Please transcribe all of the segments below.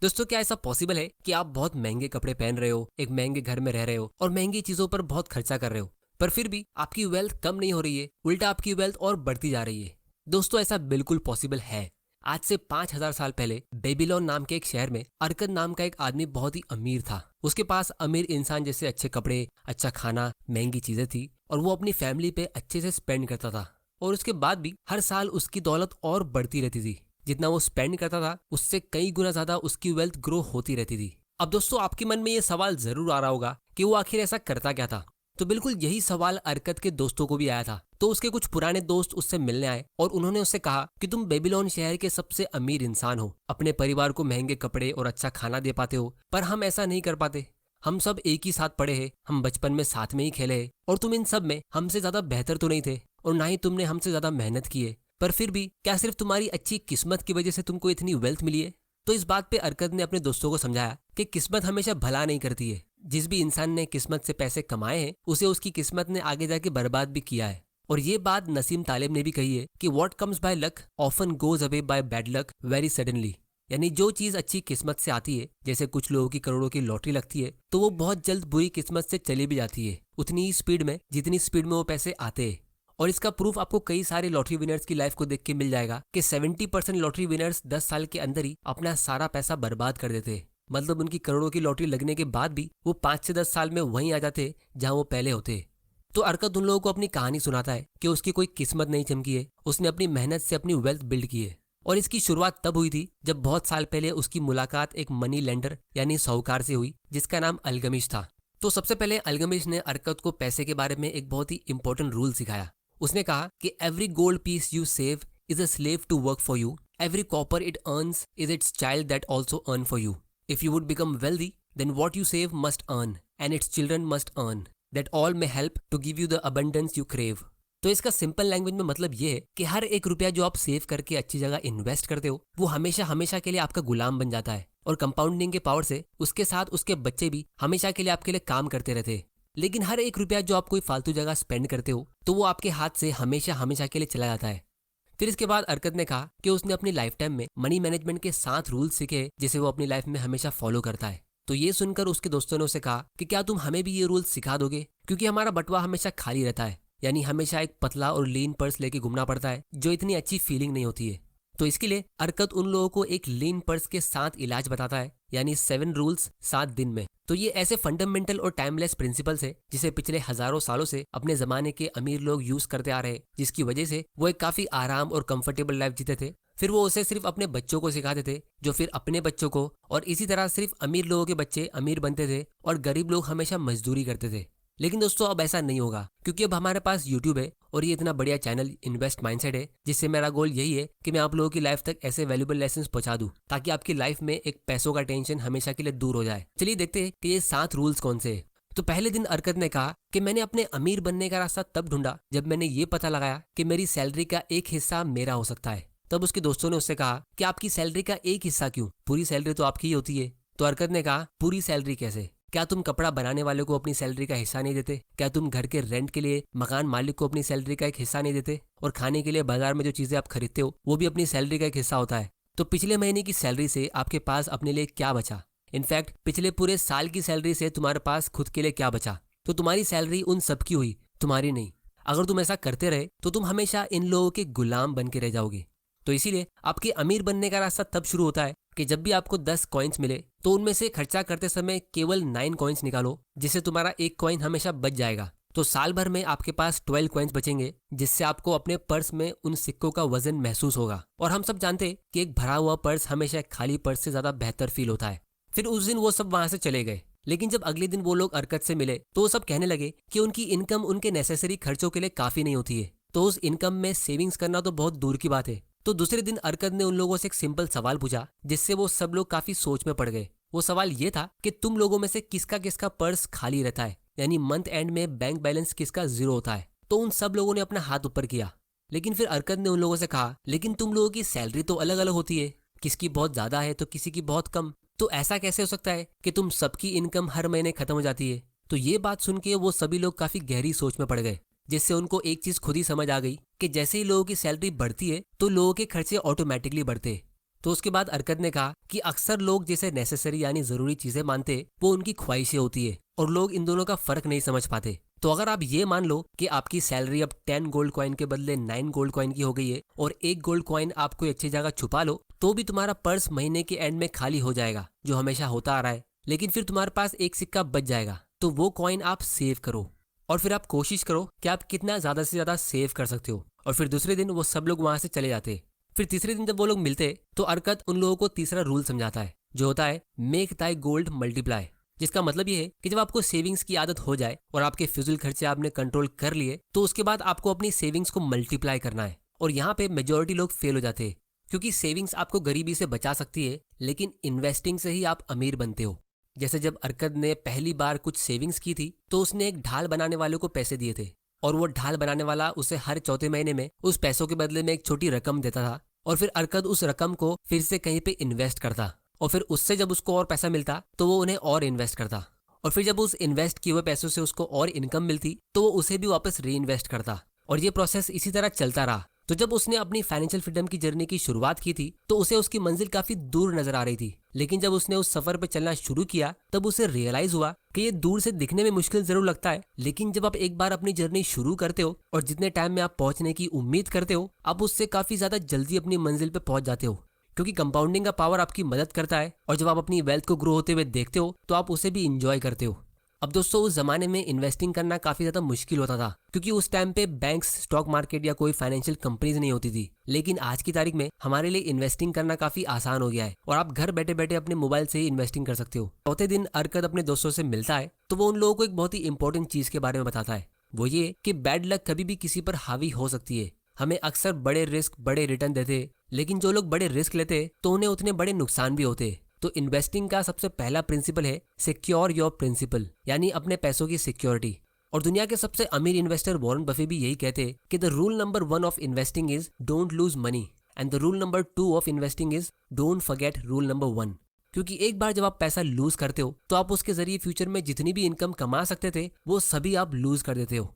दोस्तों, क्या ऐसा पॉसिबल है कि आप बहुत महंगे कपड़े पहन रहे हो, एक महंगे घर में रह रहे हो और महंगी चीजों पर बहुत खर्चा कर रहे हो, पर फिर भी आपकी वेल्थ कम नहीं हो रही है, उल्टा आपकी वेल्थ और बढ़ती जा रही है? दोस्तों, ऐसा बिल्कुल पॉसिबल है। आज से 5000 साल पहले बेबीलोन नाम के एक शहर में अरकद नाम का एक आदमी बहुत ही अमीर था। उसके पास अमीर इंसान जैसे अच्छे कपड़े, अच्छा खाना, महंगी चीजें थी और वो अपनी फैमिली पे अच्छे से स्पेंड करता था। और उसके बाद भी हर साल उसकी दौलत और बढ़ती रहती थी। जितना वो स्पेंड करता था उससे कई गुना ज्यादा उसकी वेल्थ ग्रो होती रहती थी। अब दोस्तों, आपके मन में ये सवाल जरूर आ रहा होगा कि वो आखिर ऐसा करता क्या था। तो बिल्कुल यही सवाल अरकत के दोस्तों को भी आया था। तो उसके कुछ पुराने दोस्त उससे मिलने आए और उन्होंने उससे कहा कि तुम बेबीलोन शहर के सबसे अमीर इंसान हो, अपने परिवार को महंगे कपड़े और अच्छा खाना दे पाते हो, पर हम ऐसा नहीं कर पाते। हम सब एक ही साथ पढ़े हैं, हम बचपन में साथ में ही खेले हैं और तुम इन सब में हमसे ज्यादा बेहतर तो नहीं थे और ना ही तुमने हमसे ज्यादा मेहनत की है, पर फिर भी क्या सिर्फ तुम्हारी अच्छी किस्मत की वजह से तुमको इतनी वेल्थ मिली है? तो इस बात पे अरकत ने अपने दोस्तों को समझाया कि किस्मत हमेशा भला नहीं करती है। जिस भी इंसान ने किस्मत से पैसे कमाए हैं उसे उसकी किस्मत ने आगे जाके बर्बाद भी किया है। और ये बात नसीम तालिब ने भी कही है कि what comes by luck often goes away by bad luck very suddenly. यानी जो चीज अच्छी किस्मत से आती है, जैसे कुछ लोगों की करोड़ों की लॉटरी लगती है, तो वो बहुत जल्द बुरी किस्मत से चली भी जाती है, उतनी ही स्पीड में जितनी स्पीड में वो पैसे आते हैं। और इसका प्रूफ आपको कई सारे लॉटरी विनर्स की लाइफ को देख के मिल जाएगा कि 70% लॉटरी विनर्स 10 साल के अंदर ही अपना सारा पैसा बर्बाद कर देते हैं। मतलब उनकी करोड़ों की लॉटरी लगने के बाद भी वो 5 से 10 साल में वहीं आ जाते जहां वो पहले होते। तो अरकत उन लोगों को अपनी कहानी सुनाता है कि उसकी कोई किस्मत नहीं चमकी है, उसने अपनी मेहनत से अपनी वेल्थ बिल्ड की है। और इसकी शुरुआत तब हुई थी जब बहुत साल पहले उसकी मुलाकात एक मनी लेंडर यानी साहूकार से हुई जिसका नाम अलगमिश था। तो सबसे पहले अलगमिश ने अरकत को पैसे के बारे में एक बहुत ही इंपॉर्टेंट रूल सिखाया। उसने कहा कि every gold piece you save is a slave to work for you, every copper it earns is its child that also earn for you. If you would become wealthy then what you save must earn and its children must earn, that all may help to give you the abundance you crave. तो इसका simple language में मतलब ये है कि हर एक रुपया जो आप सेव करके अच्छी जगह इन्वेस्ट करते हो वो हमेशा हमेशा के लिए आपका गुलाम बन जाता है। और कंपाउंडिंग के पावर से उसके साथ उसके बच्चे भी हमेशा के लिए आपके लिए काम करते रहते हैं। लेकिन हर एक रुपया जो आप कोई फालतू जगह स्पेंड करते हो तो वो आपके हाथ से हमेशा हमेशा के लिए चला जाता है। फिर इसके बाद अरकत ने कहा कि उसने अपनी लाइफ टाइम में मनी मैनेजमेंट के 7 रूल्स सीखे जिसे वो अपनी लाइफ में हमेशा फॉलो करता है। तो ये सुनकर उसके दोस्तों ने उसे कहा कि क्या तुम हमें भी ये रूल्स सिखा दोगे, क्योंकि हमारा बटुआ हमेशा खाली रहता है, यानी हमेशा एक पतला और लीन पर्स लेके घूमना पड़ता है जो इतनी अच्छी फीलिंग नहीं होती है। तो इसके लिए अरकत उन लोगों को एक लीन पर्स के 7 इलाज बताता है, यानी 7 रूल्स 7 दिन में। तो ये ऐसे फंडामेंटल और टाइमलेस प्रिंसिपल्स है जिसे पिछले हजारों सालों से अपने जमाने के अमीर लोग यूज करते आ रहे हैं, जिसकी वजह से वो एक काफी आराम और कंफर्टेबल लाइफ जीते थे। फिर वो उसे सिर्फ अपने बच्चों को सिखाते थे जो फिर अपने बच्चों को, और इसी तरह सिर्फ अमीर लोगों के बच्चे अमीर बनते थे और गरीब लोग हमेशा मजदूरी करते थे। लेकिन दोस्तों, अब ऐसा नहीं होगा, क्योंकि अब हमारे पास यूट्यूब है और ये इतना बढ़िया चैनल इन्वेस्ट माइंडसेट है, जिससे मेरा गोल यही है कि मैं आप लोगों की लाइफ तक ऐसे वैल्यूबल लेसन पहुंचा दूं ताकि आपकी लाइफ में एक पैसों का टेंशन हमेशा के लिए दूर हो जाए। चलिए देखते हैं कि ये 7 रूल्स कौन से हैं। तो पहले दिन अरकत ने कहा कि मैंने अपने अमीर बनने का रास्ता तब ढूंढा जब मैंने ये पता लगाया कि मेरी सैलरी का एक हिस्सा मेरा हो सकता है। तब उसके दोस्तों ने उससे कहा कि आपकी सैलरी का एक हिस्सा क्यों, पूरी सैलरी तो आपकी ही होती है। तो अरकत ने कहा, पूरी सैलरी कैसे? क्या तुम कपड़ा बनाने वाले को अपनी सैलरी का हिस्सा नहीं देते? क्या तुम घर के रेंट के लिए मकान मालिक को अपनी सैलरी का एक हिस्सा नहीं देते? और खाने के लिए बाजार में जो चीजें आप खरीदते हो वो भी अपनी सैलरी का एक हिस्सा होता है। तो पिछले महीने की सैलरी से आपके पास अपने लिए क्या बचा? इनफैक्ट पिछले पूरे साल की सैलरी से तुम्हारे पास खुद के लिए क्या बचा? तो तुम्हारी सैलरी उन सबकी हुई, तुम्हारी नहीं। अगर तुम ऐसा करते रहे तो तुम हमेशा इन लोगों के गुलाम बन के रह जाओगे। तो इसीलिए आपके अमीर बनने का रास्ता तब शुरू होता है कि जब भी आपको 10 कॉइन्स मिले तो उनमें से खर्चा करते समय केवल 9 कॉइन्स निकालो, जिससे तुम्हारा एक कॉइन हमेशा बच जाएगा। तो साल भर में आपके पास 12 कॉइन्स बचेंगे, जिससे आपको अपने पर्स में उन सिक्कों का वजन महसूस होगा। और हम सब जानते हैं कि एक भरा हुआ पर्स हमेशा एक खाली पर्स से ज्यादा बेहतर फील होता है। फिर उस दिन वो सब वहां से चले गए, लेकिन जब अगले दिन वो लोग अरकत से मिले तो वो सब कहने लगे कि उनकी इनकम उनके नेसेसरी खर्चों के लिए काफी नहीं होती है, तो उस इनकम में सेविंग्स करना तो बहुत दूर की बात है। तो दूसरे दिन अरकत ने उन लोगों से एक सिंपल सवाल पूछा, जिससे वो सब लोग काफी सोच में पड़ गए। वो सवाल ये था कि तुम लोगों में से किसका किसका पर्स खाली रहता है, यानी मंथ एंड में बैंक बैलेंस किसका 0 होता है। तो उन सब लोगों ने अपना हाथ ऊपर किया। लेकिन फिर अरकत ने उन लोगों से कहा, लेकिन तुम लोगों की सैलरी तो अलग अलग होती है, किसकी बहुत ज्यादा है तो किसी की बहुत कम। तो ऐसा कैसे हो सकता है कि तुम सबकी इनकम हर महीने खत्म हो जाती है? तो ये बात सुन के वो सभी लोग काफी गहरी सोच में पड़ गए, जिससे उनको एक चीज खुद ही समझ आ गई कि जैसे ही लोगों की सैलरी बढ़ती है तो लोगों के खर्चे ऑटोमेटिकली बढ़ते हैं। तो उसके बाद अरकत ने कहा कि अक्सर लोग जैसे नेसेसरी यानी जरूरी चीजें मानते वो उनकी ख्वाहिशें होती है और लोग इन दोनों का फर्क नहीं समझ पाते। तो अगर आप ये मान लो कि आपकी सैलरी अब 10 गोल्ड कॉइन के बदले 9 गोल्ड कॉइन की हो गई है और एक गोल्ड कॉइन आप कोई अच्छी जगह छुपा लो, तो भी तुम्हारा पर्स महीने के एंड में खाली हो जाएगा, जो हमेशा होता आ रहा है। लेकिन फिर तुम्हारे पास एक सिक्का बच जाएगा, तो वो कॉइन आप सेव करो और फिर आप कोशिश करो कि आप कितना ज्यादा से ज्यादा सेव कर सकते हो। और फिर दूसरे दिन वो सब लोग वहां से चले जाते। फिर तीसरे दिन जब वो लोग मिलते तो अरकत उन लोगों को तीसरा रूल समझाता है, जो होता है मेक दाई गोल्ड मल्टीप्लाई। जिसका मतलब ये है कि जब आपको सेविंग्स की आदत हो जाए और आपके फिजूल खर्चे आपने कंट्रोल कर लिए, तो उसके बाद आपको अपनी सेविंग्स को मल्टीप्लाई करना है। और यहाँ पे मेजोरिटी लोग फेल हो जाते हैं, क्योंकि सेविंग्स आपको गरीबी से बचा सकती है, लेकिन इन्वेस्टिंग से ही आप अमीर बनते हो। जैसे जब अरकत ने पहली बार कुछ सेविंग्स की थी, तो उसने एक ढाल बनाने वाले को पैसे दिए थे और वो ढाल बनाने वाला उसे हर चौथे महीने में उस पैसों के बदले में एक छोटी रकम देता था। और फिर अरकत उस रकम को फिर से कहीं पे इन्वेस्ट करता और फिर उससे जब उसको और पैसा मिलता तो वो उन्हें और इन्वेस्ट करता और फिर जब उस इन्वेस्ट किए हुए पैसों से उसको और इनकम मिलती तो वो उसे भी वापस री इन्वेस्ट करता और ये प्रोसेस इसी तरह चलता रहा। तो जब उसने अपनी फाइनेंशियल फ्रीडम की जर्नी की शुरुआत की थी तो उसे उसकी मंजिल काफी दूर नजर आ रही थी, लेकिन जब उसने उस सफर पे चलना शुरू किया तब उसे रियलाइज हुआ कि ये दूर से दिखने में मुश्किल जरूर लगता है, लेकिन जब आप एक बार अपनी जर्नी शुरू करते हो और जितने टाइम में आप पहुंचने की उम्मीद करते हो, आप उससे काफी ज्यादा जल्दी अपनी मंजिल पे पहुंच जाते हो, क्योंकि कंपाउंडिंग का पावर आपकी मदद करता है। और जब आप अपनी वेल्थ को ग्रो होते हुए देखते हो तो आप उसे भी इंजॉय करते हो। अब दोस्तों, उस जमाने में इन्वेस्टिंग करना काफी ज्यादा मुश्किल होता था, क्योंकि उस टाइम पे बैंक्स, स्टॉक मार्केट या कोई फाइनेंशियल कंपनीज नहीं होती थी। लेकिन आज की तारीख में हमारे लिए इन्वेस्टिंग करना काफी आसान हो गया है और आप घर बैठे बैठे अपने मोबाइल से ही इन्वेस्टिंग कर सकते हो। चौथे दिन अरकत अपने दोस्तों से मिलता है तो वो उन लोगों को एक बहुत ही इंपॉर्टेंट चीज के बारे में बताता है। वो ये कि बैड लक कभी भी किसी पर हावी हो सकती है। हमें अक्सर बड़े रिस्क बड़े रिटर्न देते, लेकिन जो लोग बड़े रिस्क लेते तो उन्हें उतने बड़े नुकसान भी होते। तो इन्वेस्टिंग का सबसे पहला प्रिंसिपल है सिक्योर योर प्रिंसिपल, यानी अपने पैसों की सिक्योरिटी। और दुनिया के सबसे अमीर इन्वेस्टर वॉरेन बफे भी यही कहते हैं कि the rule number 1 of investing is don't lose money and the rule number 2 of investing is don't forget rule number 1। क्योंकि एक बार जब आप पैसा लूज करते हो तो आप उसके जरिए फ्यूचर में जितनी भी इनकम कमा सकते थे वो सभी आप लूज कर देते हो।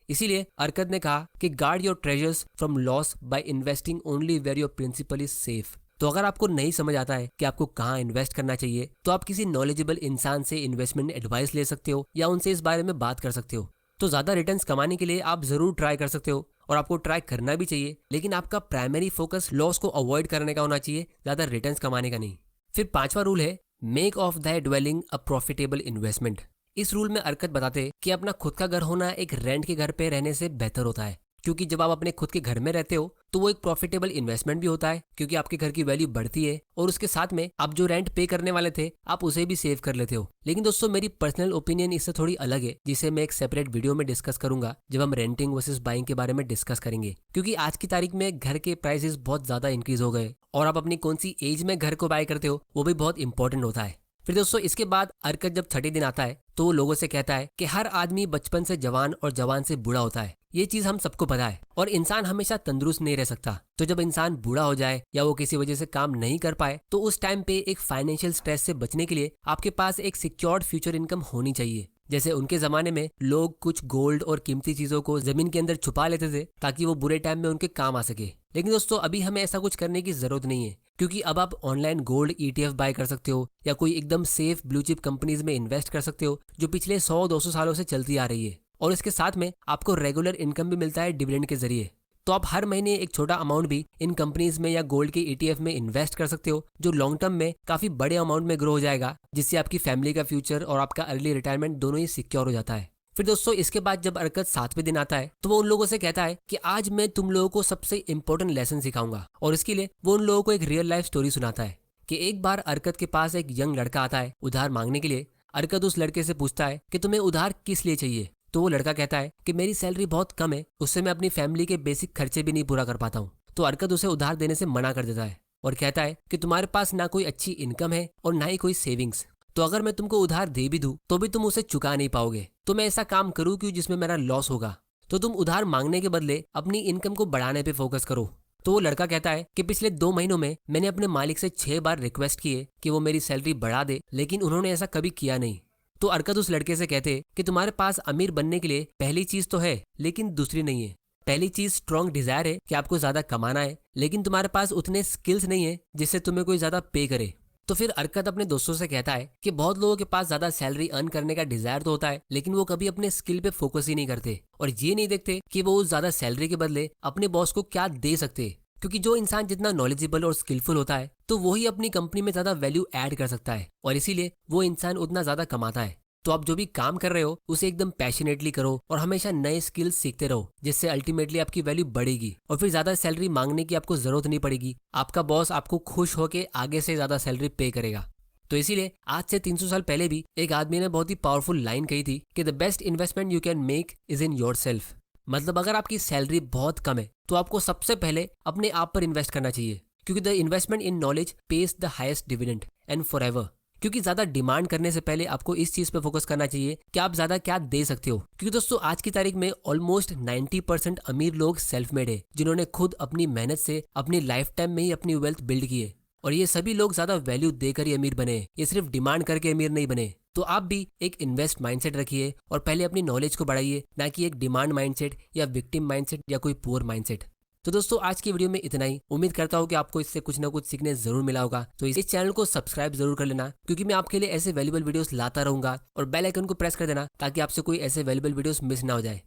इसीलिए अरकत ने कहा कि guard your treasures from loss by investing only where your principal is safe. तो अगर आपको नहीं समझ आता है कि आपको कहाँ इन्वेस्ट करना चाहिए, तो आप किसी नॉलेजेबल इंसान से इन्वेस्टमेंट एडवाइस ले सकते हो या उनसे इस बारे में बात कर सकते हो। तो ज्यादा रिटर्न्स कमाने के लिए आप जरूर ट्राई कर सकते हो और आपको ट्राई करना भी चाहिए, लेकिन आपका प्राइमरी फोकस लॉस को अवॉइड करने का होना चाहिए, ज्यादा रिटर्न्स कमाने का नहीं। फिर पांचवा रूल है make of the dwelling a profitable investment. इस रूल में अरकत बताते कि अपना खुद का घर होना एक रेंट के घर पे रहने से बेहतर होता है, क्योंकि जब आप अपने खुद के घर में रहते हो तो वो एक प्रॉफिटेबल इन्वेस्टमेंट भी होता है, क्योंकि आपके घर की वैल्यू बढ़ती है और उसके साथ में आप जो रेंट पे करने वाले थे आप उसे भी सेव कर लेते हो। लेकिन दोस्तों, मेरी पर्सनल ओपिनियन इससे थोड़ी अलग है, जिसे मैं एक सेपरेट वीडियो में डिस्कस करूंगा जब हम रेंटिंग वर्सेस बाइंग के बारे में डिस्कस करेंगे। क्योंकि आज की तारीख में घर के प्राइसेस बहुत ज्यादा इंक्रीज हो गए और आप अपनी कौन सी एज में घर को बाय करते हो वो भी बहुत इंपॉर्टेंट होता है। फिर दोस्तों, इसके बाद अरकत जब 30 दिन आता है तो वो लोगों से कहता है कि हर आदमी बचपन से जवान और जवान से बूढ़ा होता है। ये चीज हम सबको पता है और इंसान हमेशा तंदुरुस्त नहीं रह सकता। तो जब इंसान बूढ़ा हो जाए या वो किसी वजह से काम नहीं कर पाए तो उस टाइम पे एक फाइनेंशियल स्ट्रेस से बचने के लिए आपके पास एक सिक्योर्ड फ्यूचर इनकम होनी चाहिए। जैसे उनके जमाने में लोग कुछ गोल्ड और कीमती चीजों को जमीन के अंदर छुपा लेते थे ताकि वो बुरे टाइम में उनके काम आ सके। लेकिन दोस्तों, अभी हमें ऐसा कुछ करने की जरूरत नहीं है, क्योंकि अब आप ऑनलाइन गोल्ड ETF बाय कर सकते हो या कोई एकदम सेफ ब्लू चिप कंपनीज में इन्वेस्ट कर सकते हो जो पिछले 100-200 सालों से चलती आ रही है। और इसके साथ में आपको रेगुलर इनकम भी मिलता है डिविडेंड के जरिए। तो आप हर महीने एक छोटा अमाउंट भी इन कंपनीज में या गोल्ड के ETF में इन्वेस्ट कर सकते हो, जो लॉन्ग टर्म में काफी बड़े अमाउंट में ग्रो हो जाएगा, जिससे आपकी फैमिली का फ्यूचर और आपका अर्ली रिटायरमेंट दोनों ही सिक्योर हो जाता है। फिर दोस्तों, इसके बाद जब अरकत 7वें दिन आता है तो वो उन लोगों से कहता है कि आज मैं तुम लोगों को सबसे इंपॉर्टेंट लेसन सिखाऊंगा। और इसके लिए वो उन लोगों को एक रियल लाइफ स्टोरी सुनाता है कि एक बार अरकत के पास एक यंग लड़का आता है उधार मांगने के लिए। अरकत उस लड़के से पूछता है कि तुम्हें उधार किस लिए चाहिए। तो वो लड़का कहता है कि मेरी सैलरी बहुत कम है, उससे मैं अपनी फैमिली के बेसिक खर्चे भी नहीं पूरा कर पाता हूँ। तो अरकत उसे उधार देने से मना कर देता है और कहता है कि तुम्हारे पास ना कोई अच्छी इनकम है और ना ही कोई सेविंग्स, तो अगर मैं तुमको उधार दे भी दूं तो भी तुम उसे चुका नहीं पाओगे। तो मैं ऐसा काम करूँ क्यों जिसमें मेरा लॉस होगा। तो तुम उधार मांगने के बदले अपनी इनकम को बढ़ाने पे फोकस करो। तो वो लड़का कहता है कि पिछले 2 महीनों में मैंने अपने मालिक से 6 बार रिक्वेस्ट की है कि वो मेरी सैलरी बढ़ा दे, लेकिन उन्होंने ऐसा कभी किया नहीं। तो अरकत उस लड़के से कहते कि तुम्हारे पास अमीर बनने के लिए पहली चीज तो है लेकिन दूसरी नहीं है। पहली चीज स्ट्रॉन्ग डिजायर है कि आपको ज्यादा कमाना है, लेकिन तुम्हारे पास उतने स्किल्स नहीं है जिससे तुम्हें कोई ज्यादा पे करे। तो फिर अरकत अपने दोस्तों से कहता है कि बहुत लोगों के पास ज्यादा सैलरी अर्न करने का डिजायर तो होता है, लेकिन वो कभी अपने स्किल पे फोकस ही नहीं करते और ये नहीं देखते कि वो उस ज्यादा सैलरी के बदले अपने बॉस को क्या दे सकते। क्योंकि जो इंसान जितना नॉलेजेबल और स्किलफुल होता है तो वो ही अपनी कंपनी में ज्यादा वैल्यू ऐड कर सकता है और इसीलिए वो इंसान उतना ज्यादा कमाता है। तो आप जो भी काम कर रहे हो उसे एकदम पैशनेटली करो और हमेशा नए स्किल्स सीखते रहो, जिससे अल्टीमेटली आपकी वैल्यू बढ़ेगी और फिर ज्यादा सैलरी मांगने की आपको जरूरत नहीं पड़ेगी। आपका बॉस आपको खुश होकर आगे से ज्यादा सैलरी पे करेगा। तो इसीलिए आज से 300 साल पहले भी एक आदमी ने बहुत ही पावरफुल लाइन कही थी कि the best investment you can make is in your self. मतलब अगर आपकी सैलरी बहुत कम है तो आपको सबसे पहले अपने आप पर इन्वेस्ट करना चाहिए, क्योंकि the investment in knowledge page the highest dividend and forever. क्योंकि ज्यादा डिमांड करने से पहले आपको इस चीज पे फोकस करना चाहिए कि आप ज्यादा क्या दे सकते हो। क्योंकि दोस्तों आज की तारीख में ऑलमोस्ट 90% अमीर लोग सेल्फ मेड है, जिन्होंने खुद अपनी मेहनत से अपनी लाइफ टाइम में ही अपनी वेल्थ बिल्ड की है। और ये सभी लोग ज्यादा वैल्यू देकर ही अमीर बने, ये सिर्फ डिमांड करके अमीर नहीं बने। तो आप भी एक इन्वेस्ट माइंडसेट रखिए और पहले अपनी नॉलेज को बढ़ाइए, ना कि एक डिमांड माइंडसेट या विक्टिम माइंडसेट या कोई पुअर माइंडसेट। तो दोस्तों आज की वीडियो में इतना ही। उम्मीद करता हूँ कि आपको इससे कुछ ना कुछ सीखने जरूर मिला होगा। तो इस चैनल को सब्सक्राइब जरूर कर लेना, क्योंकि मैं आपके लिए ऐसे वैल्यूबल वीडियोस लाता रहूंगा। और बेल आइकन को प्रेस कर देना ताकि आपसे कोई ऐसे वैल्यूबल वीडियोस मिस ना हो जाए।